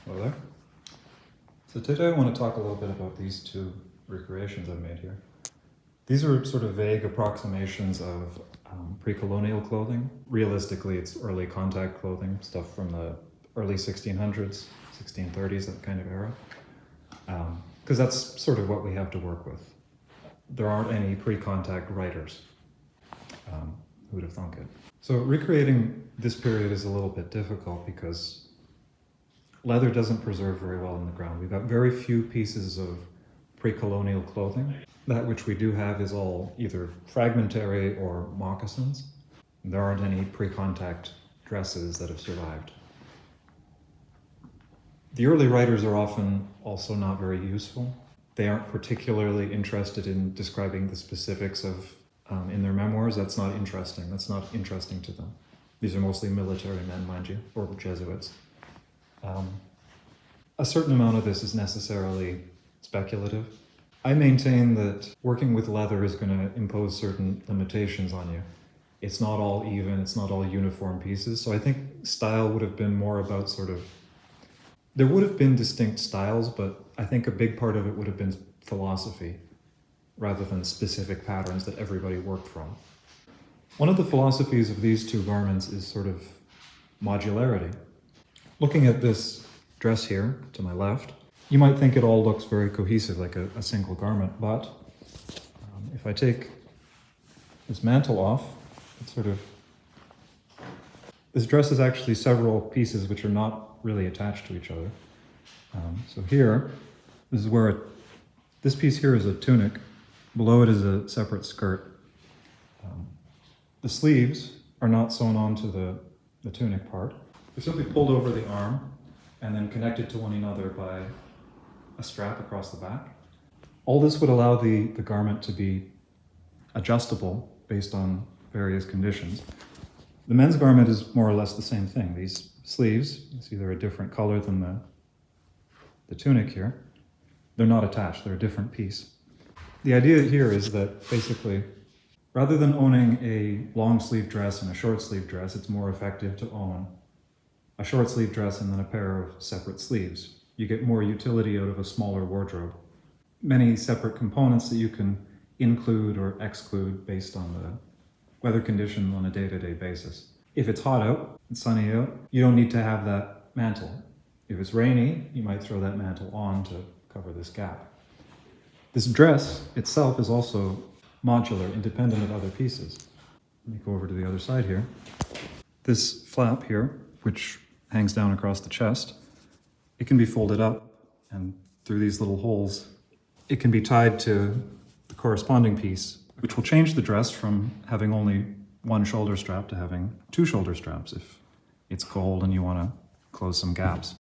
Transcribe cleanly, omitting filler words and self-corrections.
Hello there. So today I want to talk a little bit about these two recreations I've made here. These are sort of vague approximations of pre-colonial clothing. Realistically, it's early contact clothing, stuff from the early 1600s, 1630s, that kind of era. Because that's sort of what we have to work with. There aren't any pre-contact writers. Who would have thunk it? So recreating this period is a little bit difficult because leather doesn't preserve very well in the ground. We've got very few pieces of pre-colonial clothing. That which we do have is all either fragmentary or moccasins. There aren't any pre-contact dresses that have survived. The early writers are often also not very useful. They aren't particularly interested in describing the specifics of in their memoirs. That's not interesting. That's not interesting to them. These are mostly military men, mind you, or Jesuits. A certain amount of this is necessarily speculative. I maintain that working with leather is going to impose certain limitations on you. It's not all even, it's not all uniform pieces. So I think style would have been more about there would have been distinct styles, but I think a big part of it would have been philosophy rather than specific patterns that everybody worked from. One of the philosophies of these two garments is sort of modularity. Looking at this dress here to my left, you might think it all looks very cohesive, like a single garment, but if I take this mantle off, this dress is actually several pieces which are not really attached to each other. So here, this is where this piece here is a tunic, below it is a separate skirt. The sleeves are not sewn onto the tunic part. They're simply pulled over the arm and then connected to one another by a strap across the back. All this would allow the garment to be adjustable based on various conditions. The men's garment is more or less the same thing. These sleeves, you see they're a different color than the tunic here. They're not attached, they're a different piece. The idea here is that basically, rather than owning a long sleeve dress and a short sleeve dress, it's more effective to own a short sleeve dress and then a pair of separate sleeves. You get more utility out of a smaller wardrobe. Many separate components that you can include or exclude based on the weather condition on a day-to-day basis. If it's hot out, it's sunny out, you don't need to have that mantle. If it's rainy, you might throw that mantle on to cover this gap. This dress itself is also modular, independent of other pieces. Let me go over to the other side here. This flap here, which hangs down across the chest, it can be folded up, and through these little holes, it can be tied to the corresponding piece, which will change the dress from having only one shoulder strap to having two shoulder straps if it's cold and you want to close some gaps.